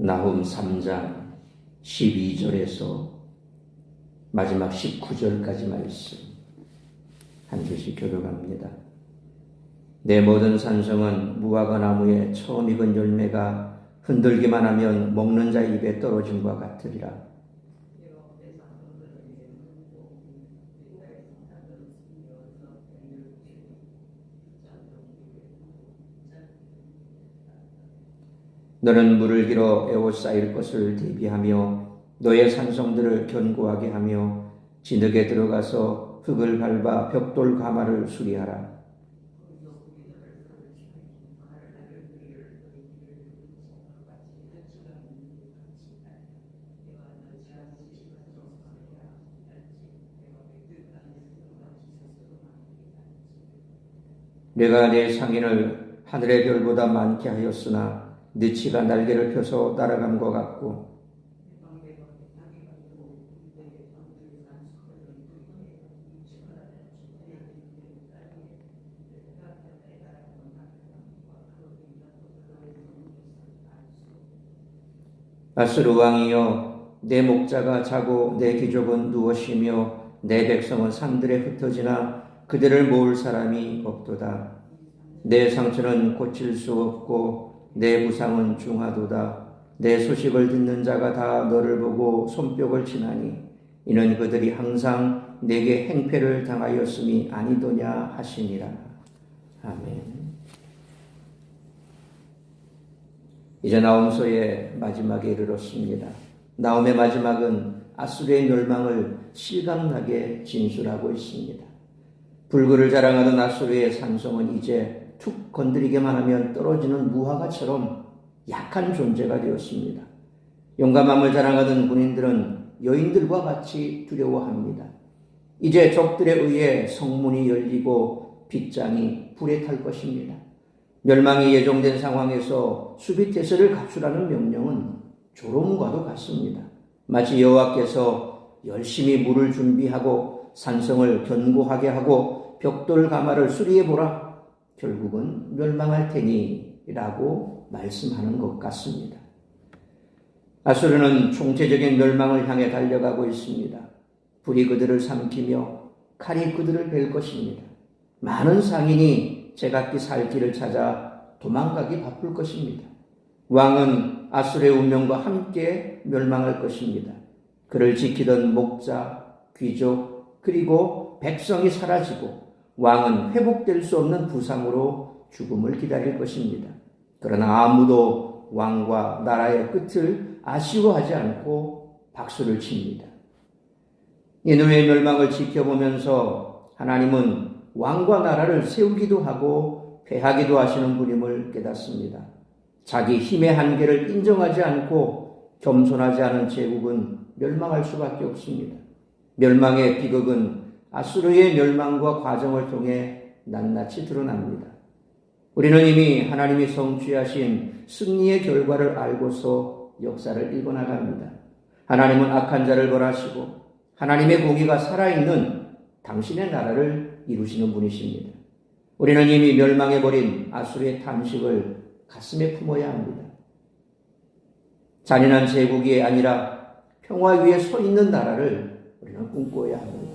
나훔 3장 12절에서 마지막 19절까지 말씀 한 절씩 교독합니다. 내 모든 산성은 무화과 나무에 처음 익은 열매가 흔들기만 하면 먹는 자 입에 떨어짐과 같으리라. 너는 물을 길어 에워싸일 것을 대비하며 너의 산성들을 견고하게 하며 진흙에 들어가서 흙을 밟아 벽돌 가마를 수리하라. 내가 내 상인을 하늘의 별보다 많게 하였으나 느치가 날개를 펴서 날아감과 같고 아수르 왕이여, 내 목자가 자고 내 귀족은 누워 쉬며 내 백성은 산들에 흩어지나 그들을 모을 사람이 없도다. 내 상처는 고칠 수 없고 내 부상은 중하도다. 내 소식을 듣는 자가 다 너를 보고 손뼉을 치나니 이는 그들이 항상 내게 행패를 당하였음이 아니더냐 하시니라. 아멘. 이제 나훔서의 마지막에 이르렀습니다. 나훔의 마지막은 아수르의 멸망을 실감나게 진술하고 있습니다. 불굴을 자랑하던 아수르의 산성은 이제 툭 건드리기만 하면 떨어지는 무화과처럼 약한 존재가 되었습니다. 용감함을 자랑하던 군인들은 여인들과 같이 두려워합니다. 이제 적들에 의해 성문이 열리고 빗장이 불에 탈 것입니다. 멸망이 예정된 상황에서 수비태세를 갖추라는 명령은 조롱과도 같습니다. 마치 여호와께서 열심히 물을 준비하고 산성을 견고하게 하고 벽돌 가마를 수리해보라. 결국은 멸망할 테니 라고 말씀하는 것 같습니다. 아수르는 총체적인 멸망을 향해 달려가고 있습니다. 불이 그들을 삼키며 칼이 그들을 벨 것입니다. 많은 상인이 제각기 살 길을 찾아 도망가기 바쁠 것입니다. 왕은 아수르의 운명과 함께 멸망할 것입니다. 그를 지키던 목자, 귀족, 그리고 백성이 사라지고 왕은 회복될 수 없는 부상으로 죽음을 기다릴 것입니다. 그러나 아무도 왕과 나라의 끝을 아쉬워하지 않고 박수를 칩니다. 니느웨의 멸망을 지켜보면서 하나님은 왕과 나라를 세우기도 하고 패하기도 하시는 분임을 깨닫습니다. 자기 힘의 한계를 인정하지 않고 겸손하지 않은 제국은 멸망할 수밖에 없습니다. 멸망의 비극은 아수르의 멸망과 과정을 통해 낱낱이 드러납니다. 우리는 이미 하나님이 성취하신 승리의 결과를 알고서 역사를 읽어나갑니다. 하나님은 악한 자를 벌하시고 하나님의 공의가 살아있는 당신의 나라를 이루시는 분이십니다. 우리는 이미 멸망해버린 아수르의 탐식을 가슴에 품어야 합니다. 잔인한 제국이 아니라 평화 위에 서 있는 나라를 우리는 꿈꿔야 합니다.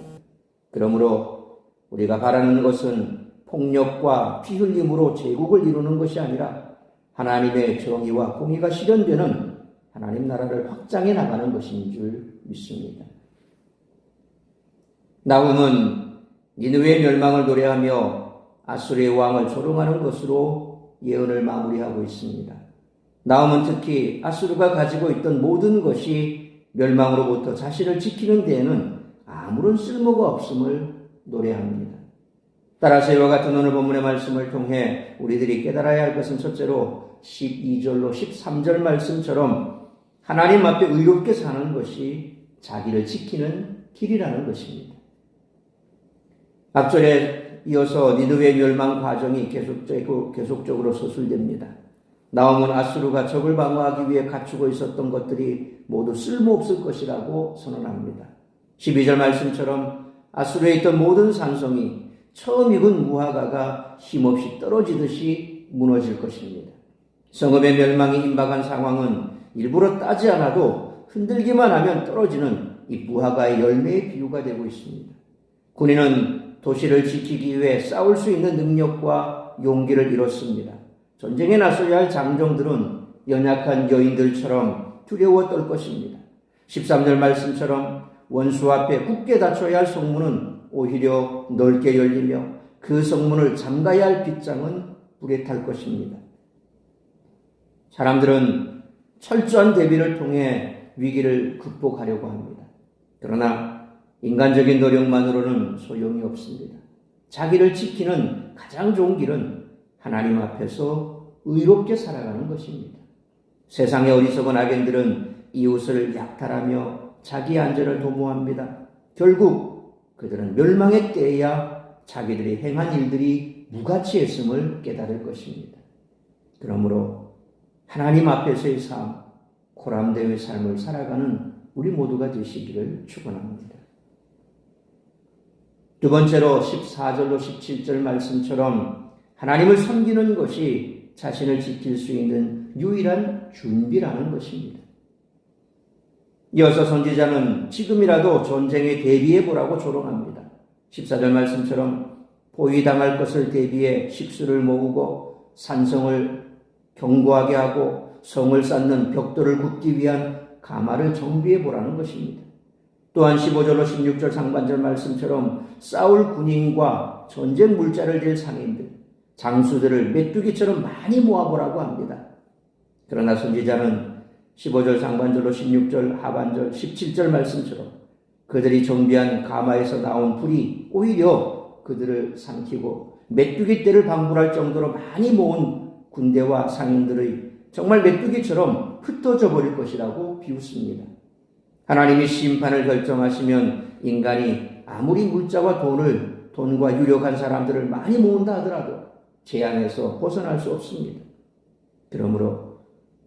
그러므로 우리가 바라는 것은 폭력과 피 흘림으로 제국을 이루는 것이 아니라 하나님의 정의와 공의가 실현되는 하나님 나라를 확장해 나가는 것인 줄 믿습니다. 나훔은 니느웨의 멸망을 노래하며 아수르의 왕을 조롱하는 것으로 예언을 마무리하고 있습니다. 나훔은 특히 아수르가 가지고 있던 모든 것이 멸망으로부터 자신을 지키는 데에는 아무런 쓸모가 없음을 노래합니다. 따라서 이와 같은 오늘 본문의 말씀을 통해 우리들이 깨달아야 할 것은 첫째로 12절로 13절 말씀처럼 하나님 앞에 의롭게 사는 것이 자기를 지키는 길이라는 것입니다. 앞절에 이어서 니느웨 멸망 과정이 계속적으로 서술됩니다. 나훔은 아수르가 적을 방어하기 위해 갖추고 있었던 것들이 모두 쓸모없을 것이라고 선언합니다. 12절 말씀처럼 아수르에 있던 모든 산성이 처음 익은 무화과가 힘없이 떨어지듯이 무너질 것입니다. 성읍의 멸망이 임박한 상황은 일부러 따지 않아도 흔들기만 하면 떨어지는 이 무화과의 열매의 비유가 되고 있습니다. 군인은 도시를 지키기 위해 싸울 수 있는 능력과 용기를 잃었습니다. 전쟁에 나서야 할 장정들은 연약한 여인들처럼 두려워 떨 것입니다. 13절 말씀처럼 원수 앞에 굳게 닫혀야 할 성문은 오히려 넓게 열리며 그 성문을 잠가야 할 빗장은 불에 탈 것입니다. 사람들은 철저한 대비를 통해 위기를 극복하려고 합니다. 그러나 인간적인 노력만으로는 소용이 없습니다. 자기를 지키는 가장 좋은 길은 하나님 앞에서 의롭게 살아가는 것입니다. 세상의 어리석은 악인들은 이웃을 약탈하며 자기 안전을 도모합니다. 결국 그들은 멸망의 때에야 자기들이 행한 일들이 무가치했음을 깨달을 것입니다. 그러므로 하나님 앞에서의 삶, 고람되의 삶을 살아가는 우리 모두가 되시기를 축원합니다. 두 번째로 14절로 17절 말씀처럼 하나님을 섬기는 것이 자신을 지킬 수 있는 유일한 준비라는 것입니다. 이어서 선지자는 지금이라도 전쟁에 대비해 보라고 조롱합니다. 14절 말씀처럼 포위당할 것을 대비해 식수를 모으고 산성을 견고하게 하고 성을 쌓는 벽돌을 굽기 위한 가마를 정비해 보라는 것입니다. 또한 15절로 16절 상반절 말씀처럼 싸울 군인과 전쟁 물자를 댈 상인들, 장수들을 메뚜기처럼 많이 모아보라고 합니다. 그러나 선지자는 15절 상반절로 16절 하반절 17절 말씀처럼 그들이 정비한 가마에서 나온 불이 오히려 그들을 삼키고 메뚜기 떼를 방불할 정도로 많이 모은 군대와 상인들의 정말 메뚜기처럼 흩어져 버릴 것이라고 비웃습니다. 하나님이 심판을 결정하시면 인간이 아무리 물자와 돈과 유력한 사람들을 많이 모은다 하더라도 재앙에서 벗어날 수 없습니다. 그러므로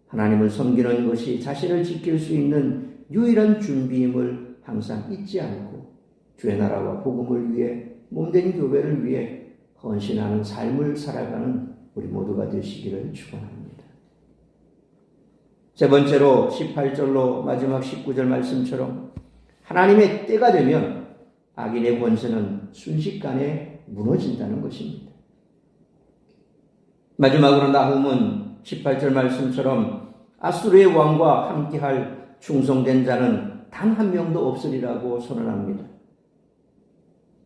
하나님을 섬기는 것이 자신을 지킬 수 있는 유일한 준비임을 항상 잊지 않고 주의 나라와 복음을 위해 몸된 교회를 위해 헌신하는 삶을 살아가는 우리 모두가 되시기를 축원합니다. 세 번째로 18절로 마지막 19절 말씀처럼 하나님의 때가 되면 악인의 권세는 순식간에 무너진다는 것입니다. 마지막으로 나훔은 18절 말씀처럼 아수르의 왕과 함께할 충성된 자는 단 한 명도 없으리라고 선언합니다.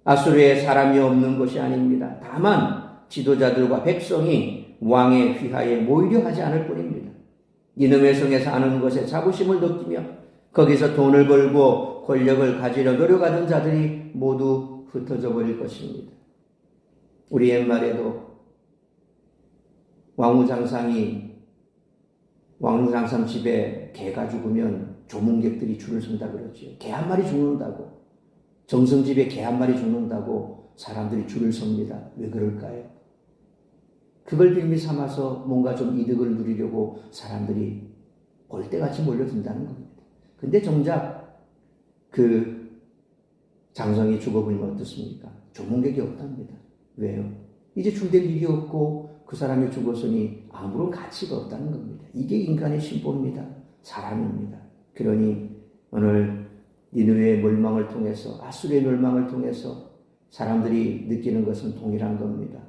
아수르에 사람이 없는 것이 아닙니다. 다만 지도자들과 백성이 왕의 휘하에 모이려 하지 않을 뿐입니다. 니느웨 성에 사는 것에 자부심을 느끼며 거기서 돈을 벌고 권력을 가지려 노력하던 자들이 모두 흩어져 버릴 것입니다. 우리 옛말에도 왕후장상 집에 개가 죽으면 조문객들이 줄을 선다 그러죠. 개 한 마리 죽는다고, 정성집에 개 한 마리 죽는다고 사람들이 줄을 섭니다. 왜 그럴까요? 그걸 빌미 삼아서 뭔가 좀 이득을 누리려고 사람들이 벌떼같이 몰려든다는 겁니다. 근데 정작 그 장성이 죽어버리면 어떻습니까? 조문객이 없답니다. 왜요? 이제 줄댈 일이 없고 그 사람이 죽었으니 아무런 가치가 없다는 겁니다. 이게 인간의 심보입니다. 사람입니다. 그러니 오늘 니느웨의 멸망을 통해서, 아수르의 멸망을 통해서 사람들이 느끼는 것은 동일한 겁니다.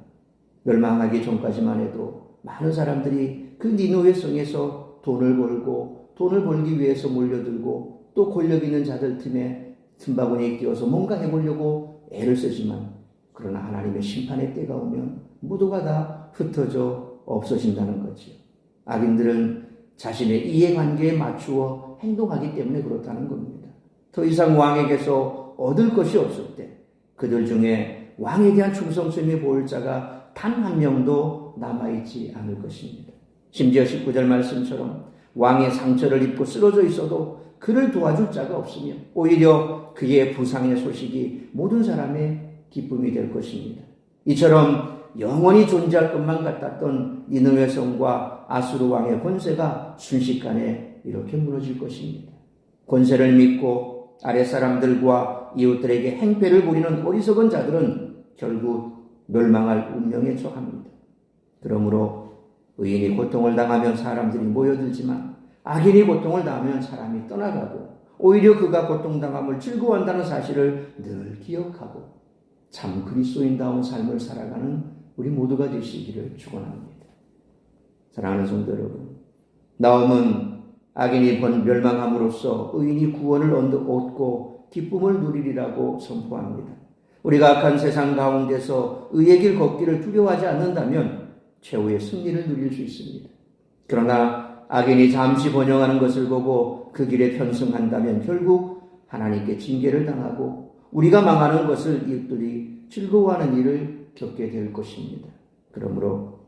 멸망하기 전까지만 해도 많은 사람들이 그 니느웨 성에서 돈을 벌기 위해서 몰려들고 또 권력 있는 자들 틈바구니에 끼워서 뭔가 해보려고 애를 쓰지만, 그러나 하나님의 심판의 때가 오면 모두가 다 흩어져 없어진다는 거죠. 악인들은 자신의 이해관계에 맞추어 행동하기 때문에 그렇다는 겁니다. 더 이상 왕에게서 얻을 것이 없을 때 그들 중에 왕에 대한 충성심이 보일 자가 단 한 명도 남아있지 않을 것입니다. 심지어 19절 말씀처럼 왕의 상처를 입고 쓰러져 있어도 그를 도와줄 자가 없으며 오히려 그의 부상의 소식이 모든 사람의 기쁨이 될 것입니다. 이처럼 영원히 존재할 것만 같았던 니느웨 성과 아수르 왕의 권세가 순식간에 이렇게 무너질 것입니다. 권세를 믿고 아랫사람들과 이웃들에게 행패를 부리는 어리석은 자들은 결국 멸망할 운명에 처합니다. 그러므로 의인이 고통을 당하면 사람들이 모여들지만 악인이 고통을 당하면 사람이 떠나가고 오히려 그가 고통당함을 즐거워한다는 사실을 늘 기억하고 참 그리스도인다운 삶을 살아가는 우리 모두가 되시기를 축원합니다. 사랑하는 성도 여러분, 나음은 악인이 멸망함으로써 의인이 구원을 얻고 기쁨을 누리리라고 선포합니다. 우리가 악한 세상 가운데서 의의 길 걷기를 두려워하지 않는다면 최후의 승리를 누릴 수 있습니다. 그러나 악인이 잠시 번영하는 것을 보고 그 길에 편승한다면 결국 하나님께 징계를 당하고 우리가 망하는 것을 이웃들이 즐거워하는 일을 겪게 될 것입니다. 그러므로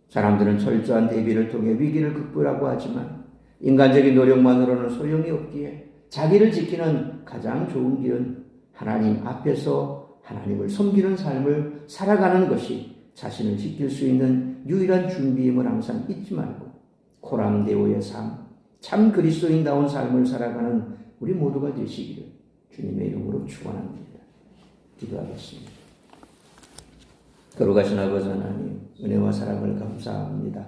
사람들은 철저한 대비를 통해 위기를 극복하라고 하지만 인간적인 노력만으로는 소용이 없기에 자기를 지키는 가장 좋은 길은 하나님 앞에서 하나님을 섬기는 삶을 살아가는 것이 자신을 지킬 수 있는 유일한 준비임을 항상 잊지 말고 코람데오의 삶, 참 그리스도인다운 삶을 살아가는 우리 모두가 되시기를 주님의 이름으로 축원합니다. 기도하겠습니다. 거룩하신 아버지 하나님, 은혜와 사랑을 감사합니다.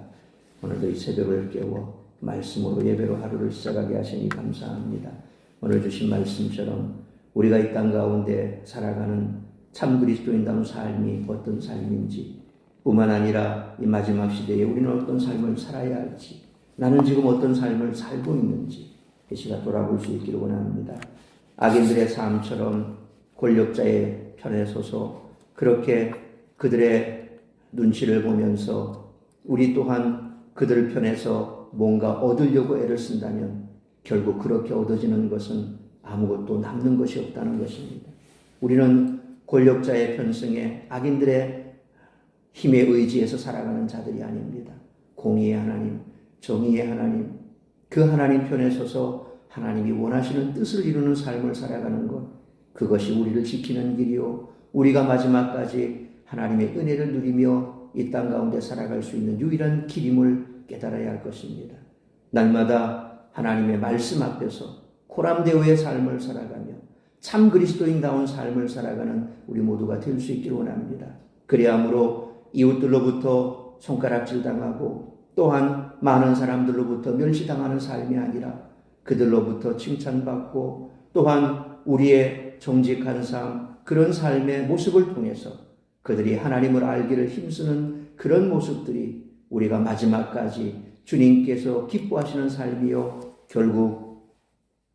오늘도 이 새벽을 깨워 말씀으로 예배로 하루를 시작하게 하시니 감사합니다. 오늘 주신 말씀처럼 우리가 이 땅 가운데 살아가는 참 그리스도인다운 삶이 어떤 삶인지 뿐만 아니라 이 마지막 시대에 우리는 어떤 삶을 살아야 할지, 나는 지금 어떤 삶을 살고 있는지 이 시간 돌아볼 수 있기를 원합니다. 악인들의 삶처럼 권력자의 편에 서서 그렇게 그들의 눈치를 보면서 우리 또한 그들 편에서 뭔가 얻으려고 애를 쓴다면 결국 그렇게 얻어지는 것은 아무것도 남는 것이 없다는 것입니다. 우리는 권력자의 편승에 악인들의 힘에 의지해서 살아가는 자들이 아닙니다. 공의의 하나님, 정의의 하나님, 그 하나님 편에 서서 하나님이 원하시는 뜻을 이루는 삶을 살아가는 것, 그것이 우리를 지키는 길이요, 우리가 마지막까지 하나님의 은혜를 누리며 이 땅 가운데 살아갈 수 있는 유일한 길임을 깨달아야 할 것입니다. 날마다 하나님의 말씀 앞에서 코람데오의 삶을 살아가며 참 그리스도인다운 삶을 살아가는 우리 모두가 될 수 있기를 원합니다. 그리함으로 이웃들로부터 손가락질 당하고 또한 많은 사람들로부터 멸시당하는 삶이 아니라 그들로부터 칭찬받고 또한 우리의 정직한 삶, 그런 삶의 모습을 통해서 그들이 하나님을 알기를 힘쓰는 그런 모습들이 우리가 마지막까지 주님께서 기뻐하시는 삶이요, 결국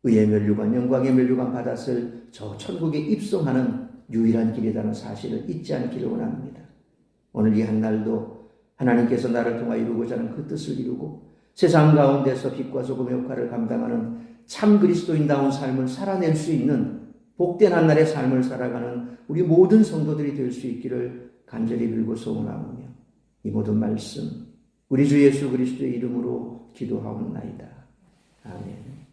의의 면류관, 영광의 면류관 받았을 저 천국에 입성하는 유일한 길이라는 사실을 잊지 않기를 원합니다. 오늘 이 한날도 하나님께서 나를 통하여 이루고자 하는 그 뜻을 이루고 세상 가운데서 빛과 소금의 역할을 감당하는 참 그리스도인다운 삶을 살아낼 수 있는 복된 한날의 삶을 살아가는 우리 모든 성도들이 될 수 있기를 간절히 빌고 소원하오며 이 모든 말씀 우리 주 예수 그리스도의 이름으로 기도하옵나이다. 아멘.